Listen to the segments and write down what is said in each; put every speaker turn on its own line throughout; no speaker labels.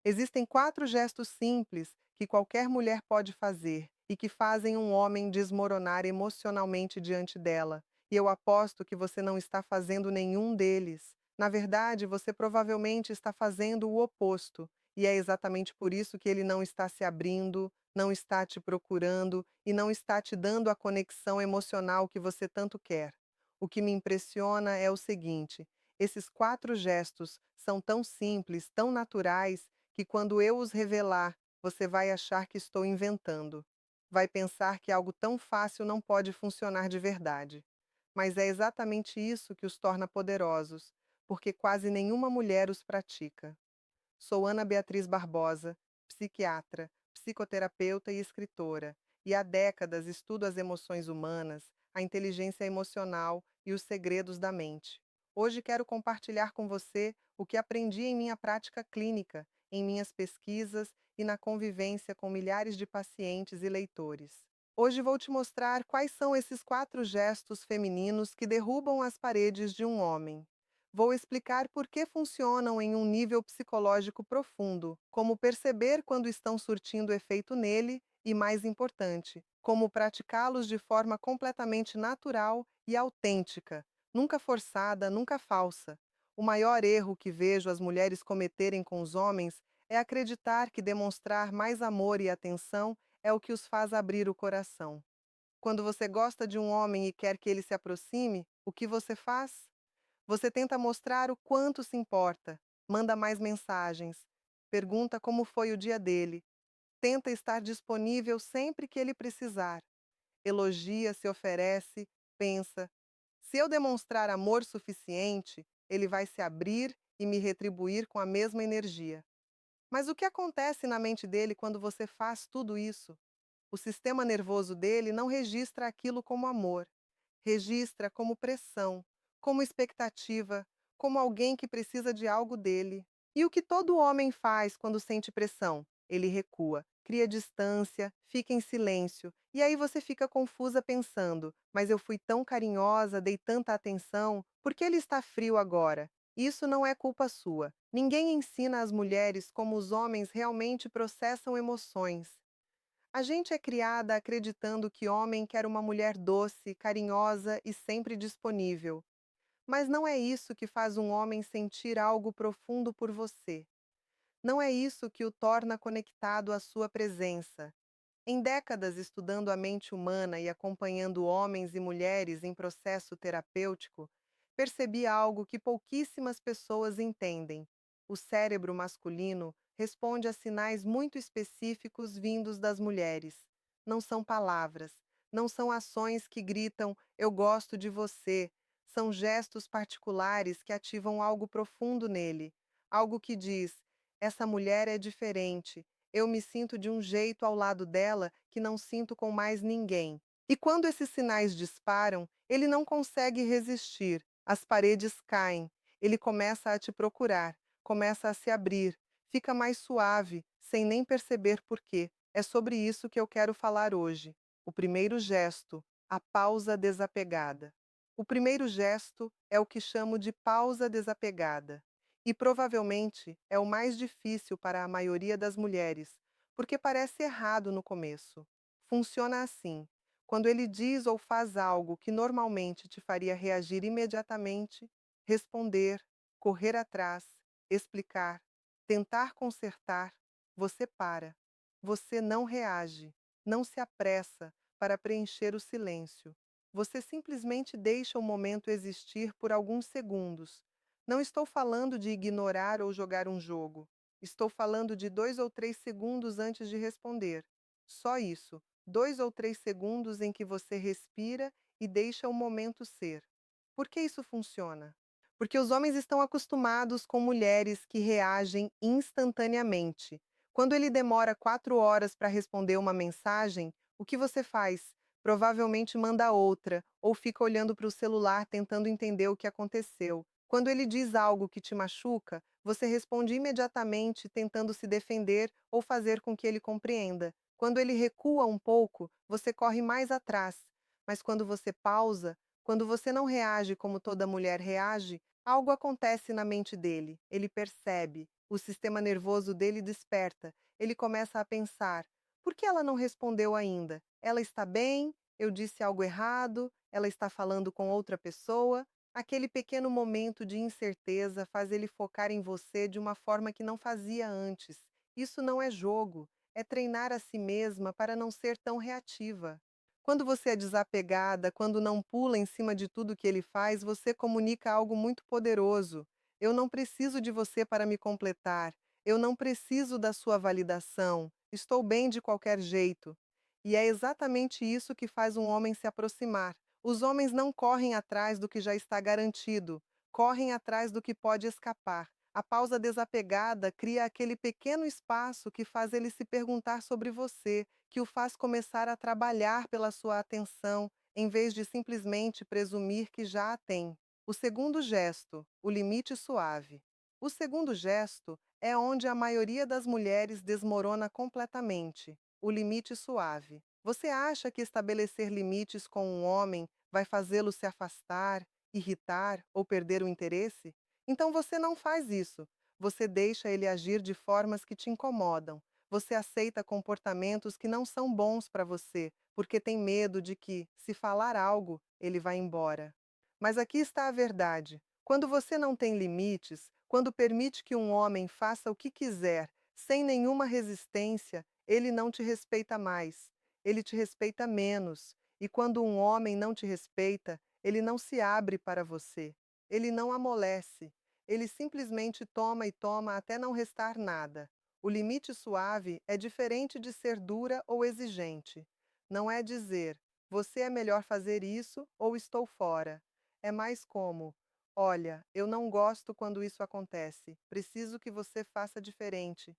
Existem 4 gestos simples que qualquer mulher pode fazer e que fazem um homem desmoronar emocionalmente diante dela. E eu aposto que você não está fazendo nenhum deles. Na verdade, você provavelmente está fazendo o oposto. E é exatamente por isso que ele não está se abrindo, não está te procurando e não está te dando a conexão emocional que você tanto quer. O que me impressiona é o seguinte: esses 4 gestos são tão simples, tão naturais, que quando eu os revelar, você vai achar que estou inventando. Vai pensar que algo tão fácil não pode funcionar de verdade. Mas é exatamente isso que os torna poderosos, porque quase nenhuma mulher os pratica. Sou Ana Beatriz Barbosa, psiquiatra, psicoterapeuta e escritora, e há décadas estudo as emoções humanas, a inteligência emocional e os segredos da mente. Hoje quero compartilhar com você o que aprendi em minha prática clínica, em minhas pesquisas e na convivência com milhares de pacientes e leitores. Hoje vou te mostrar quais são esses 4 gestos femininos que derrubam as paredes de um homem. Vou explicar por que funcionam em um nível psicológico profundo, como perceber quando estão surtindo efeito nele e, mais importante, como praticá-los de forma completamente natural e autêntica, nunca forçada, nunca falsa. O maior erro que vejo as mulheres cometerem com os homens é acreditar que demonstrar mais amor e atenção é o que os faz abrir o coração. Quando você gosta de um homem e quer que ele se aproxime, o que você faz? Você tenta mostrar o quanto se importa, manda mais mensagens, pergunta como foi o dia dele, tenta estar disponível sempre que ele precisar, elogia, se oferece, pensa: se eu demonstrar amor suficiente, ele vai se abrir e me retribuir com a mesma energia. Mas o que acontece na mente dele quando você faz tudo isso? O sistema nervoso dele não registra aquilo como amor, registra como pressão, como expectativa, como alguém que precisa de algo dele. E o que todo homem faz quando sente pressão? Ele recua, cria distância, fica em silêncio. E aí você fica confusa pensando: mas eu fui tão carinhosa, dei tanta atenção, por que ele está frio agora? Isso não é culpa sua. Ninguém ensina às mulheres como os homens realmente processam emoções. A gente é criada acreditando que homem quer uma mulher doce, carinhosa e sempre disponível. Mas não é isso que faz um homem sentir algo profundo por você. Não é isso que o torna conectado à sua presença. Em décadas estudando a mente humana e acompanhando homens e mulheres em processo terapêutico, percebi algo que pouquíssimas pessoas entendem. O cérebro masculino responde a sinais muito específicos vindos das mulheres. Não são palavras, não são ações que gritam "eu gosto de você", são gestos particulares que ativam algo profundo nele, algo que diz: essa mulher é diferente, eu me sinto de um jeito ao lado dela que não sinto com mais ninguém. E quando esses sinais disparam, ele não consegue resistir. As paredes caem. Ele começa a te procurar, começa a se abrir, fica mais suave, sem nem perceber por quê. É sobre isso que eu quero falar hoje. O primeiro gesto, a pausa desapegada. O primeiro gesto é o que chamo de pausa desapegada. E provavelmente é o mais difícil para a maioria das mulheres, porque parece errado no começo. Funciona assim: quando ele diz ou faz algo que normalmente te faria reagir imediatamente, responder, correr atrás, explicar, tentar consertar, você para. Você não reage, não se apressa para preencher o silêncio. Você simplesmente deixa o momento existir por alguns segundos. Não estou falando de ignorar ou jogar um jogo. Estou falando de 2 ou 3 segundos antes de responder. Só isso. 2 ou 3 segundos em que você respira e deixa o momento ser. Por que isso funciona? Porque os homens estão acostumados com mulheres que reagem instantaneamente. Quando ele demora 4 horas para responder uma mensagem, o que você faz? Provavelmente manda outra, ou fica olhando para o celular tentando entender o que aconteceu. Quando ele diz algo que te machuca, você responde imediatamente tentando se defender ou fazer com que ele compreenda. Quando ele recua um pouco, você corre mais atrás. Mas quando você pausa, quando você não reage como toda mulher reage, algo acontece na mente dele. Ele percebe. O sistema nervoso dele desperta. Ele começa a pensar: por que ela não respondeu ainda? Ela está bem? Eu disse algo errado? Ela está falando com outra pessoa? Aquele pequeno momento de incerteza faz ele focar em você de uma forma que não fazia antes. Isso não é jogo, é treinar a si mesma para não ser tão reativa. Quando você é desapegada, quando não pula em cima de tudo que ele faz, você comunica algo muito poderoso. Eu não preciso de você para me completar. Eu não preciso da sua validação. Estou bem de qualquer jeito. E é exatamente isso que faz um homem se aproximar. Os homens não correm atrás do que já está garantido, correm atrás do que pode escapar. A pausa desapegada cria aquele pequeno espaço que faz ele se perguntar sobre você, que o faz começar a trabalhar pela sua atenção, em vez de simplesmente presumir que já a tem. O segundo gesto, o limite suave. O segundo gesto é onde a maioria das mulheres desmorona completamente, o limite suave. Você acha que estabelecer limites com um homem vai fazê-lo se afastar, irritar ou perder o interesse? Então você não faz isso. Você deixa ele agir de formas que te incomodam. Você aceita comportamentos que não são bons para você, porque tem medo de que, se falar algo, ele vá embora. Mas aqui está a verdade. Quando você não tem limites, quando permite que um homem faça o que quiser, sem nenhuma resistência, ele não te respeita mais. Ele te respeita menos. E quando um homem não te respeita, ele não se abre para você. Ele não amolece. Ele simplesmente toma e toma até não restar nada. O limite suave é diferente de ser dura ou exigente. Não é dizer, você é melhor fazer isso ou estou fora. É mais como: olha, eu não gosto quando isso acontece, preciso que você faça diferente.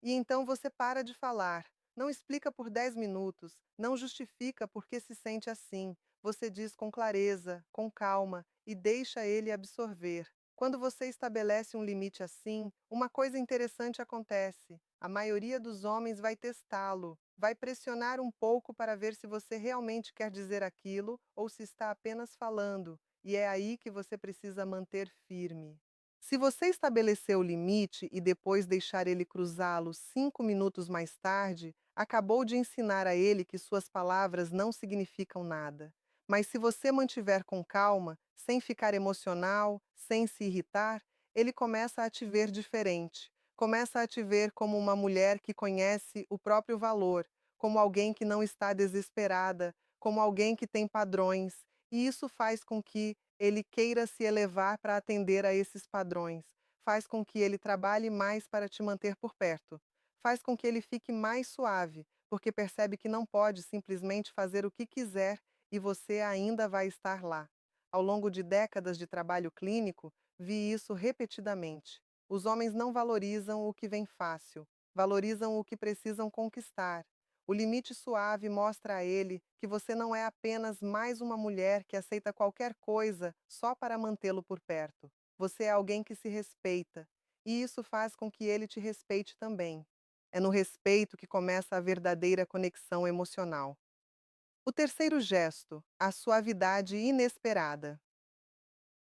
E então você para de falar. Não explica por 10 minutos, não justifica por que se sente assim. Você diz com clareza, com calma e deixa ele absorver. Quando você estabelece um limite assim, uma coisa interessante acontece. A maioria dos homens vai testá-lo, vai pressionar um pouco para ver se você realmente quer dizer aquilo ou se está apenas falando, e é aí que você precisa manter firme. Se você estabelecer o limite e depois deixar ele cruzá-lo 5 minutos mais tarde, acabou de ensinar a ele que suas palavras não significam nada. Mas se você mantiver com calma, sem ficar emocional, sem se irritar, ele começa a te ver diferente. Começa a te ver como uma mulher que conhece o próprio valor, como alguém que não está desesperada, como alguém que tem padrões. E isso faz com que ele queira se elevar para atender a esses padrões, faz com que ele trabalhe mais para te manter por perto, faz com que ele fique mais suave, porque percebe que não pode simplesmente fazer o que quiser e você ainda vai estar lá. Ao longo de décadas de trabalho clínico, vi isso repetidamente. Os homens não valorizam o que vem fácil, valorizam o que precisam conquistar. O limite suave mostra a ele que você não é apenas mais uma mulher que aceita qualquer coisa só para mantê-lo por perto. Você é alguém que se respeita, e isso faz com que ele te respeite também. É no respeito que começa a verdadeira conexão emocional. O terceiro gesto, a suavidade inesperada.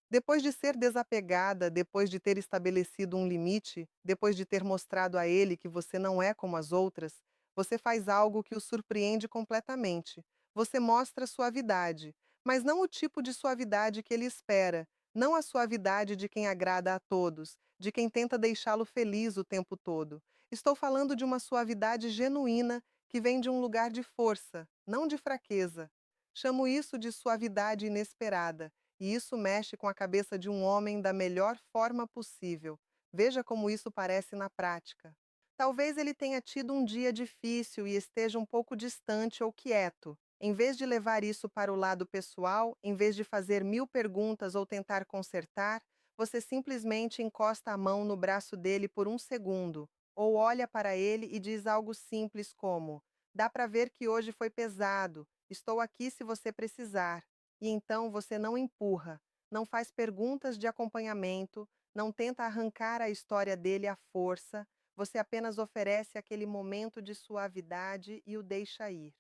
Depois de ser desapegada, depois de ter estabelecido um limite, depois de ter mostrado a ele que você não é como as outras, você faz algo que o surpreende completamente. Você mostra suavidade, mas não o tipo de suavidade que ele espera, não a suavidade de quem agrada a todos, de quem tenta deixá-lo feliz o tempo todo. Estou falando de uma suavidade genuína que vem de um lugar de força, não de fraqueza. Chamo isso de suavidade inesperada e isso mexe com a cabeça de um homem da melhor forma possível. Veja como isso parece na prática. Talvez ele tenha tido um dia difícil e esteja um pouco distante ou quieto. Em vez de levar isso para o lado pessoal, em vez de fazer mil perguntas ou tentar consertar, você simplesmente encosta a mão no braço dele por um segundo, ou olha para ele e diz algo simples como: dá para ver que hoje foi pesado, estou aqui se você precisar. E então você não empurra, não faz perguntas de acompanhamento, não tenta arrancar a história dele à força, você apenas oferece aquele momento de suavidade e o deixa ir.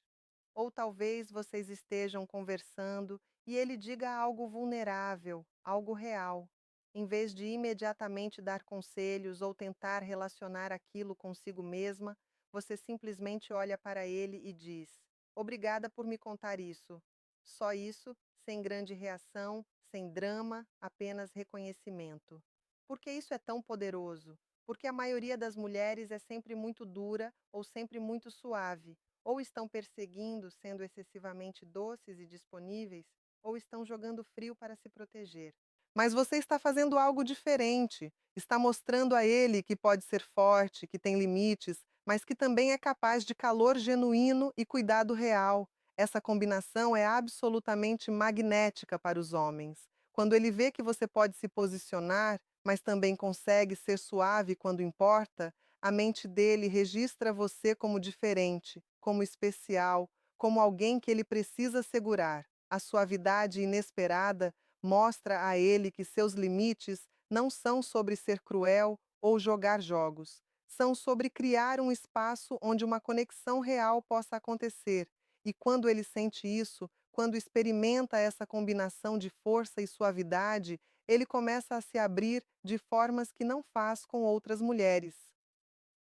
Ou talvez vocês estejam conversando e ele diga algo vulnerável, algo real. Em vez de imediatamente dar conselhos ou tentar relacionar aquilo consigo mesma, você simplesmente olha para ele e diz: Obrigada por me contar isso. Só isso, sem grande reação, sem drama, apenas reconhecimento. Por que isso é tão poderoso? Porque a maioria das mulheres é sempre muito dura ou sempre muito suave, ou estão perseguindo, sendo excessivamente doces e disponíveis, ou estão jogando frio para se proteger. Mas você está fazendo algo diferente. Está mostrando a ele que pode ser forte, que tem limites, mas que também é capaz de calor genuíno e cuidado real. Essa combinação é absolutamente magnética para os homens. Quando ele vê que você pode se posicionar, mas também consegue ser suave quando importa, a mente dele registra você como diferente, como especial, como alguém que ele precisa segurar. A suavidade inesperada mostra a ele que seus limites não são sobre ser cruel ou jogar jogos, são sobre criar um espaço onde uma conexão real possa acontecer. E quando ele sente isso, quando experimenta essa combinação de força e suavidade, ele começa a se abrir de formas que não faz com outras mulheres.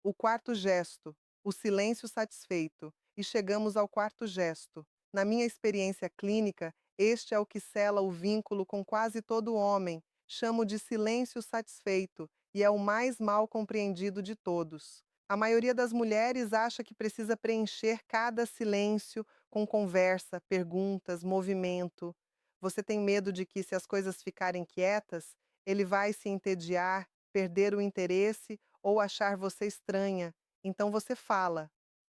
O quarto gesto, o silêncio satisfeito. E chegamos ao quarto gesto. Na minha experiência clínica, este é o que sela o vínculo com quase todo homem. Chamo de silêncio satisfeito e é o mais mal compreendido de todos. A maioria das mulheres acha que precisa preencher cada silêncio com conversa, perguntas, movimento. Você tem medo de que, se as coisas ficarem quietas, ele vai se entediar, perder o interesse ou achar você estranha. Então você fala,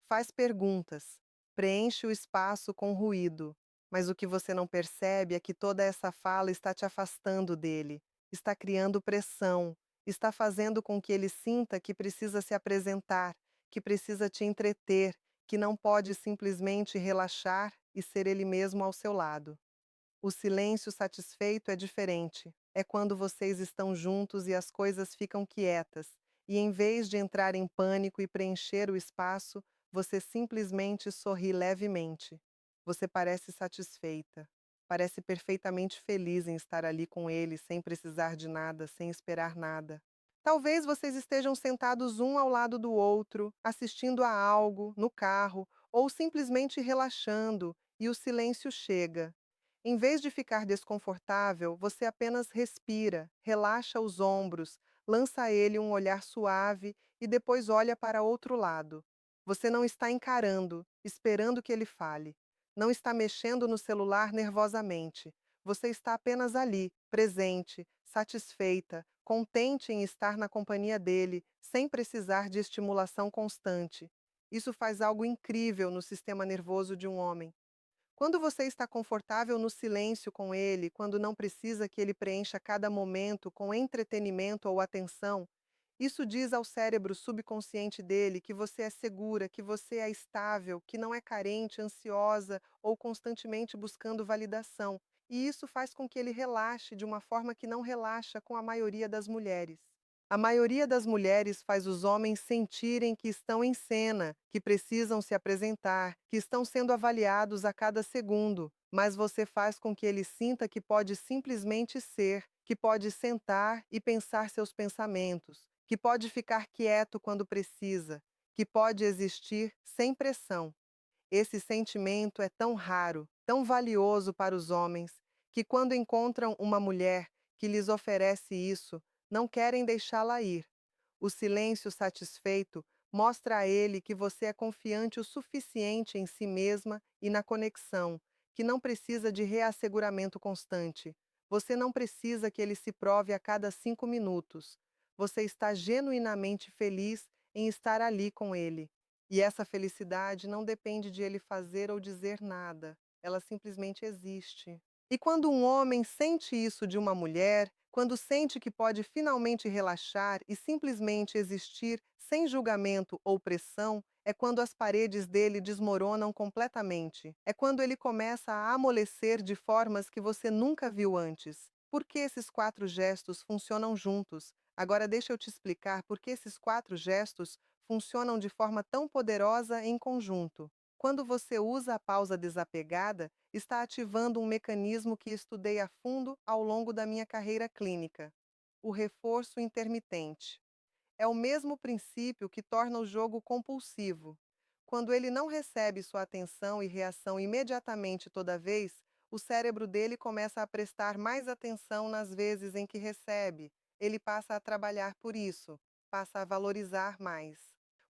faz perguntas, preenche o espaço com ruído. Mas o que você não percebe é que toda essa fala está te afastando dele, está criando pressão, está fazendo com que ele sinta que precisa se apresentar, que precisa te entreter, que não pode simplesmente relaxar e ser ele mesmo ao seu lado. O silêncio satisfeito é diferente. É quando vocês estão juntos e as coisas ficam quietas, e em vez de entrar em pânico e preencher o espaço, você simplesmente sorri levemente. Você parece satisfeita. Parece perfeitamente feliz em estar ali com ele, sem precisar de nada, sem esperar nada. Talvez vocês estejam sentados um ao lado do outro, assistindo a algo, no carro, ou simplesmente relaxando, e o silêncio chega. Em vez de ficar desconfortável, você apenas respira, relaxa os ombros, lança a ele um olhar suave e depois olha para outro lado. Você não está encarando, esperando que ele fale. Não está mexendo no celular nervosamente. Você está apenas ali, presente, satisfeita, contente em estar na companhia dele, sem precisar de estimulação constante. Isso faz algo incrível no sistema nervoso de um homem. Quando você está confortável no silêncio com ele, quando não precisa que ele preencha cada momento com entretenimento ou atenção, isso diz ao cérebro subconsciente dele que você é segura, que você é estável, que não é carente, ansiosa ou constantemente buscando validação. E isso faz com que ele relaxe de uma forma que não relaxa com a maioria das mulheres. A maioria das mulheres faz os homens sentirem que estão em cena, que precisam se apresentar, que estão sendo avaliados a cada segundo, mas você faz com que ele sinta que pode simplesmente ser, que pode sentar e pensar seus pensamentos, que pode ficar quieto quando precisa, que pode existir sem pressão. Esse sentimento é tão raro, tão valioso para os homens, que quando encontram uma mulher que lhes oferece isso, não querem deixá-la ir. O silêncio satisfeito mostra a ele que você é confiante o suficiente em si mesma e na conexão, que não precisa de reasseguramento constante. Você não precisa que ele se prove a cada 5 minutos. Você está genuinamente feliz em estar ali com ele. E essa felicidade não depende de ele fazer ou dizer nada. Ela simplesmente existe. E quando um homem sente isso de uma mulher, quando sente que pode finalmente relaxar e simplesmente existir sem julgamento ou pressão, é quando as paredes dele desmoronam completamente. É quando ele começa a amolecer de formas que você nunca viu antes. Por que esses quatro gestos funcionam juntos? Agora deixa eu te explicar por que esses quatro gestos funcionam de forma tão poderosa em conjunto. Quando você usa a pausa desapegada, está ativando um mecanismo que estudei a fundo ao longo da minha carreira clínica. o reforço intermitente. É o mesmo princípio que torna o jogo compulsivo. Quando ele não recebe sua atenção e reação imediatamente toda vez, o cérebro dele começa a prestar mais atenção nas vezes em que recebe. Ele passa a trabalhar por isso, passa a valorizar mais.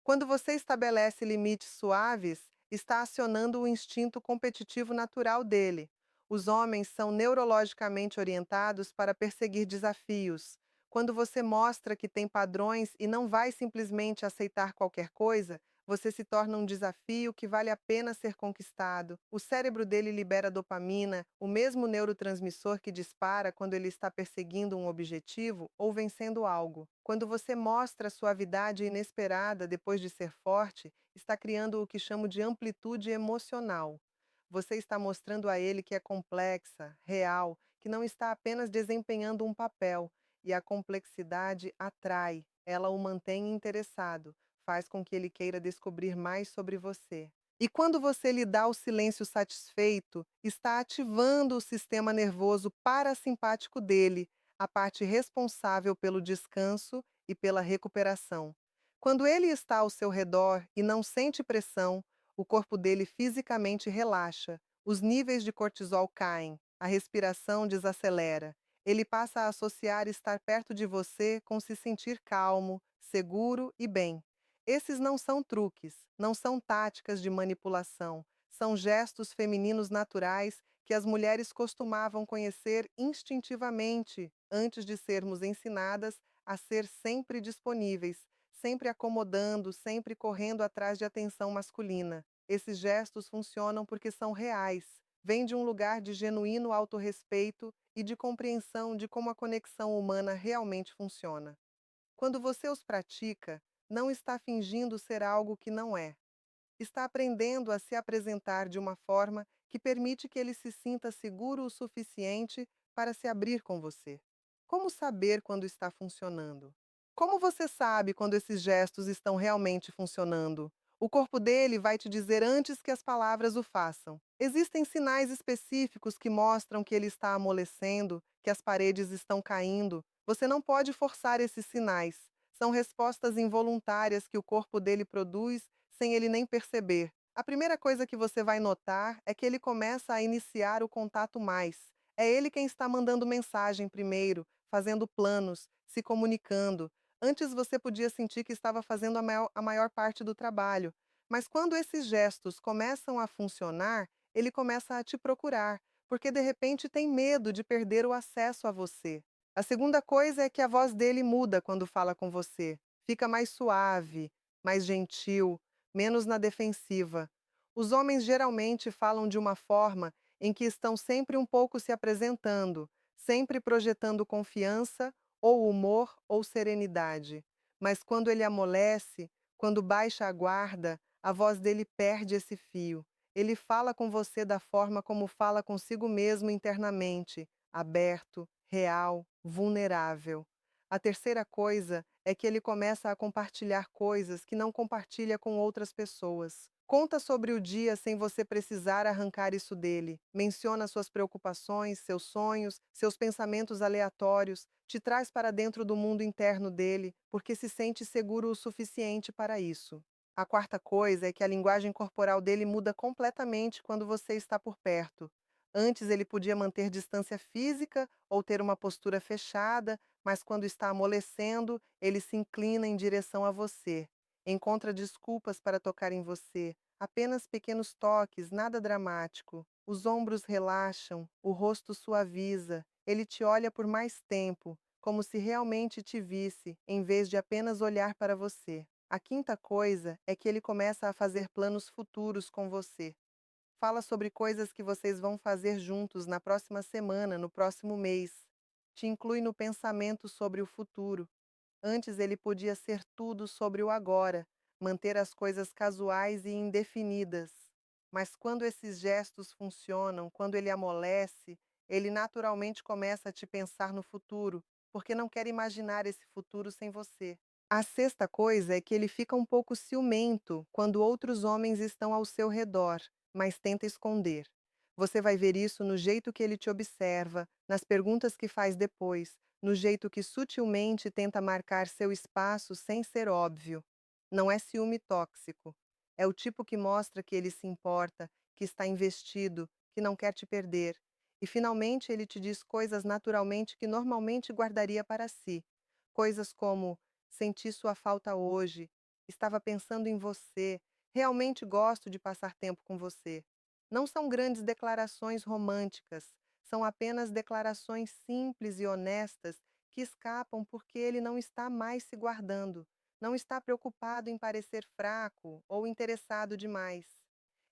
Quando você estabelece limites suaves, está acionando o instinto competitivo natural dele. Os homens são neurologicamente orientados para perseguir desafios. Quando você mostra que tem padrões e não vai simplesmente aceitar qualquer coisa, você se torna um desafio que vale a pena ser conquistado. O cérebro dele libera dopamina, o mesmo neurotransmissor que dispara quando ele está perseguindo um objetivo ou vencendo algo. Quando você mostra suavidade inesperada depois de ser forte, está criando o que chamo de amplitude emocional. Você está mostrando a ele que é complexa, real, que não está apenas desempenhando um papel, e a complexidade atrai, ela o mantém interessado, faz com que ele queira descobrir mais sobre você. E quando você lhe dá o silêncio satisfeito, está ativando o sistema nervoso parasimpático dele, a parte responsável pelo descanso e pela recuperação. Quando ele está ao seu redor e não sente pressão, o corpo dele fisicamente relaxa, os níveis de cortisol caem, a respiração desacelera. Ele passa a associar estar perto de você com se sentir calmo, seguro e bem. Esses não são truques, não são táticas de manipulação, são gestos femininos naturais que as mulheres costumavam conhecer instintivamente antes de sermos ensinadas a ser sempre disponíveis, sempre acomodando, sempre correndo atrás de atenção masculina. Esses gestos funcionam porque são reais, vêm de um lugar de genuíno autorrespeito e de compreensão de como a conexão humana realmente funciona. Quando você os pratica, não está fingindo ser algo que não é. Está aprendendo a se apresentar de uma forma que permite que ele se sinta seguro o suficiente para se abrir com você. Como saber quando está funcionando? Como você sabe quando esses gestos estão realmente funcionando? O corpo dele vai te dizer antes que as palavras o façam. Existem sinais específicos que mostram que ele está amolecendo, que as paredes estão caindo. Você não pode forçar esses sinais. São respostas involuntárias que o corpo dele produz sem ele nem perceber. A primeira coisa que você vai notar é que ele começa a iniciar o contato mais. É ele quem está mandando mensagem primeiro, fazendo planos, se comunicando. Antes você podia sentir que estava fazendo a maior parte do trabalho. Mas quando esses gestos começam a funcionar, ele começa a te procurar, porque de repente tem medo de perder o acesso a você. A segunda coisa é que a voz dele muda quando fala com você. Fica mais suave, mais gentil, menos na defensiva. Os homens geralmente falam de uma forma em que estão sempre um pouco se apresentando, sempre projetando confiança, ou humor, ou serenidade. Mas quando ele amolece, quando baixa a guarda, a voz dele perde esse fio. Ele fala com você da forma como fala consigo mesmo internamente, aberto, real, vulnerável. A terceira coisa é que ele começa a compartilhar coisas que não compartilha com outras pessoas. Conta sobre o dia sem você precisar arrancar isso dele. Menciona suas preocupações, seus sonhos, seus pensamentos aleatórios. Te traz para dentro do mundo interno dele, porque se sente seguro o suficiente para isso. A quarta coisa é que a linguagem corporal dele muda completamente quando você está por perto. Antes ele podia manter distância física ou ter uma postura fechada, mas quando está amolecendo, ele se inclina em direção a você. Encontra desculpas para tocar em você. Apenas pequenos toques, nada dramático. Os ombros relaxam, o rosto suaviza. Ele te olha por mais tempo, como se realmente te visse, em vez de apenas olhar para você. A quinta coisa é que ele começa a fazer planos futuros com você. Fala sobre coisas que vocês vão fazer juntos na próxima semana, no próximo mês. Te inclui no pensamento sobre o futuro. Antes ele podia ser tudo sobre o agora, manter as coisas casuais e indefinidas. Mas quando esses gestos funcionam, quando ele amolece, ele naturalmente começa a te pensar no futuro, porque não quer imaginar esse futuro sem você. A sexta coisa é que ele fica um pouco ciumento quando outros homens estão ao seu redor, mas tenta esconder. Você vai ver isso no jeito que ele te observa, nas perguntas que faz depois, no jeito que sutilmente tenta marcar seu espaço sem ser óbvio. Não é ciúme tóxico. É o tipo que mostra que ele se importa, que está investido, que não quer te perder. E finalmente ele te diz coisas naturalmente que normalmente guardaria para si. Coisas como: senti sua falta hoje, estava pensando em você, realmente gosto de passar tempo com você. Não são grandes declarações românticas, são apenas declarações simples e honestas que escapam porque ele não está mais se guardando, não está preocupado em parecer fraco ou interessado demais.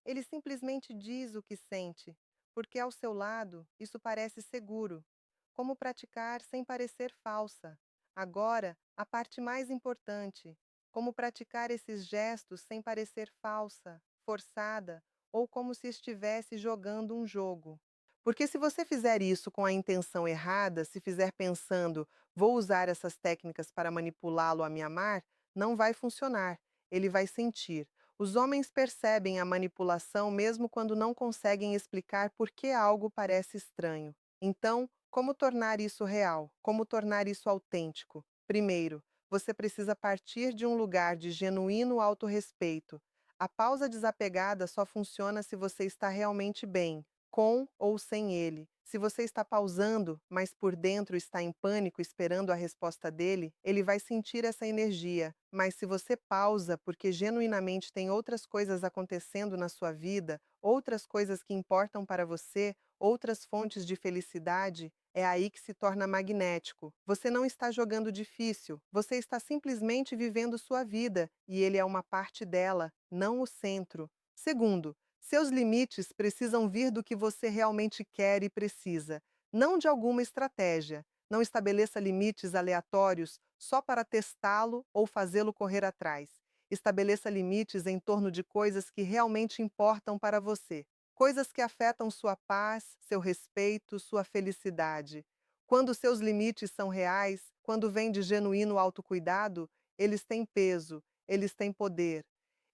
Ele simplesmente diz o que sente, porque ao seu lado isso parece seguro. Como praticar sem parecer falsa. Agora, a parte mais importante: como praticar esses gestos sem parecer falsa, forçada ou como se estivesse jogando um jogo. Porque se você fizer isso com a intenção errada, se fizer pensando, vou usar essas técnicas para manipulá-lo a me amar, não vai funcionar. Ele vai sentir. Os homens percebem a manipulação mesmo quando não conseguem explicar por que algo parece estranho. Então, como tornar isso real? Como tornar isso autêntico? Primeiro, você precisa partir de um lugar de genuíno autorrespeito. A pausa desapegada só funciona se você está realmente bem, com ou sem ele. Se você está pausando, mas por dentro está em pânico esperando a resposta dele, ele vai sentir essa energia. Mas se você pausa porque genuinamente tem outras coisas acontecendo na sua vida, outras coisas que importam para você, outras fontes de felicidade, é aí que se torna magnético. Você não está jogando difícil, você está simplesmente vivendo sua vida e ele é uma parte dela, não o centro. Segundo, seus limites precisam vir do que você realmente quer e precisa, não de alguma estratégia. Não estabeleça limites aleatórios só para testá-lo ou fazê-lo correr atrás. Estabeleça limites em torno de coisas que realmente importam para você. Coisas que afetam sua paz, seu respeito, sua felicidade. Quando seus limites são reais, quando vêm de genuíno autocuidado, eles têm peso, eles têm poder.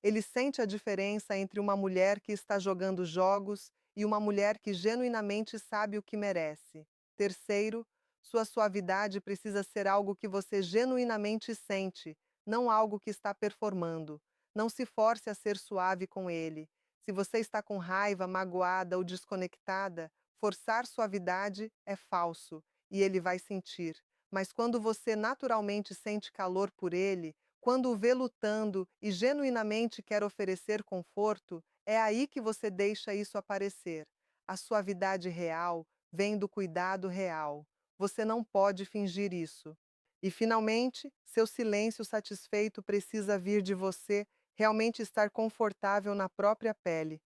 Ele sente a diferença entre uma mulher que está jogando jogos e uma mulher que genuinamente sabe o que merece. Terceiro, sua suavidade precisa ser algo que você genuinamente sente, não algo que está performando. Não se force a ser suave com ele. Se você está com raiva, magoada ou desconectada, forçar suavidade é falso e ele vai sentir. Mas quando você naturalmente sente calor por ele, quando o vê lutando e genuinamente quer oferecer conforto, é aí que você deixa isso aparecer. A suavidade real vem do cuidado real. Você não pode fingir isso. E, finalmente, seu silêncio satisfeito precisa vir de você realmente estar confortável na própria pele.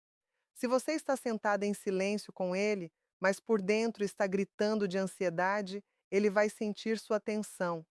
Se você está sentada em silêncio com ele, mas por dentro está gritando de ansiedade, ele vai sentir sua tensão.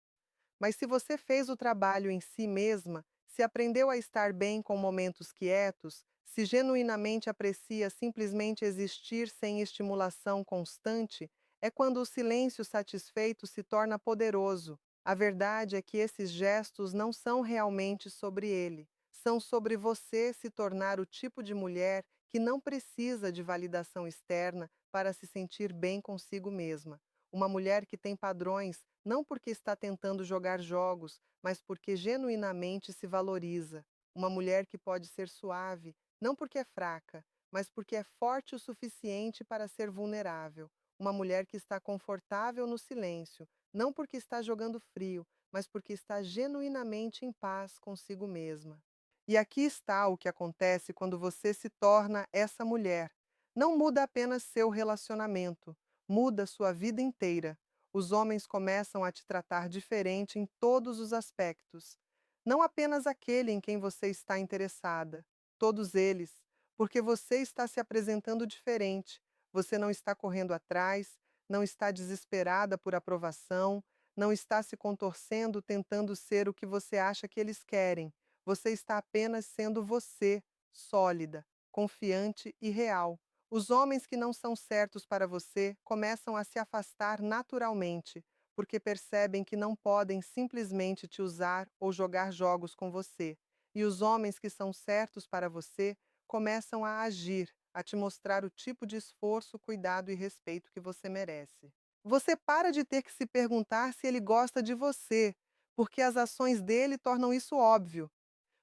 Mas se você fez o trabalho em si mesma, se aprendeu a estar bem com momentos quietos, se genuinamente aprecia simplesmente existir sem estimulação constante, é quando o silêncio satisfeito se torna poderoso. A verdade é que esses gestos não são realmente sobre ele, são sobre você se tornar o tipo de mulher que não precisa de validação externa para se sentir bem consigo mesma. Uma mulher que tem padrões não porque está tentando jogar jogos, mas porque genuinamente se valoriza. Uma mulher que pode ser suave, não porque é fraca, mas porque é forte o suficiente para ser vulnerável. Uma mulher que está confortável no silêncio, não porque está jogando frio, mas porque está genuinamente em paz consigo mesma. E aqui está o que acontece quando você se torna essa mulher. Não muda apenas seu relacionamento, muda sua vida inteira. Os homens começam a te tratar diferente em todos os aspectos. Não apenas aquele em quem você está interessada, todos eles, porque você está se apresentando diferente. Você não está correndo atrás, não está desesperada por aprovação, não está se contorcendo tentando ser o que você acha que eles querem. Você está apenas sendo você, sólida, confiante e real. Os homens que não são certos para você começam a se afastar naturalmente, porque percebem que não podem simplesmente te usar ou jogar jogos com você. E os homens que são certos para você começam a agir, a te mostrar o tipo de esforço, cuidado e respeito que você merece. Você para de ter que se perguntar se ele gosta de você, porque as ações dele tornam isso óbvio.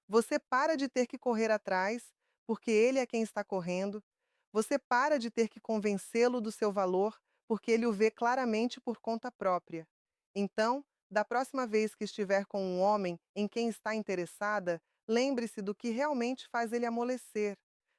Você para de ter que correr atrás, porque ele é quem está correndo. Você para de ter que convencê-lo do seu valor, porque ele o vê claramente por conta própria. Então, da próxima vez que estiver com um homem em quem está interessada, lembre-se do que realmente faz ele amolecer.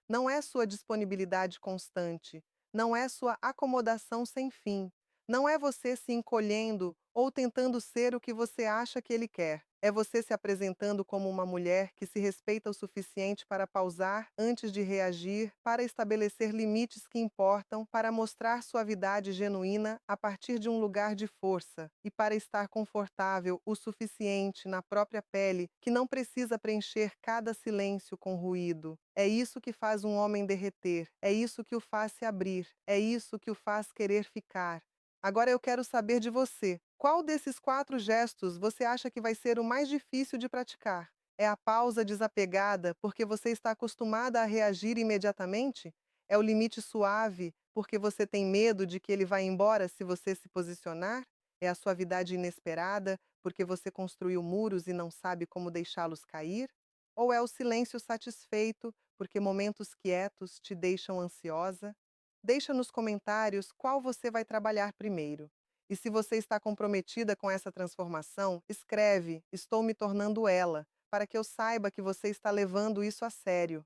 Não é sua disponibilidade constante, não é sua acomodação sem fim, não é você se encolhendo ou tentando ser o que você acha que ele quer. É você se apresentando como uma mulher que se respeita o suficiente para pausar antes de reagir, para estabelecer limites que importam, para mostrar suavidade genuína a partir de um lugar de força e para estar confortável o suficiente na própria pele que não precisa preencher cada silêncio com ruído. É isso que faz um homem derreter, é isso que o faz se abrir, é isso que o faz querer ficar. Agora eu quero saber de você. Qual desses 4 gestos você acha que vai ser o mais difícil de praticar? É a pausa desapegada, porque você está acostumada a reagir imediatamente? É o limite suave, porque você tem medo de que ele vá embora se você se posicionar? É a suavidade inesperada, porque você construiu muros e não sabe como deixá-los cair? Ou é o silêncio satisfeito, porque momentos quietos te deixam ansiosa? Deixa nos comentários qual você vai trabalhar primeiro. E se você está comprometida com essa transformação, escreve: Estou me tornando ela, para que eu saiba que você está levando isso a sério.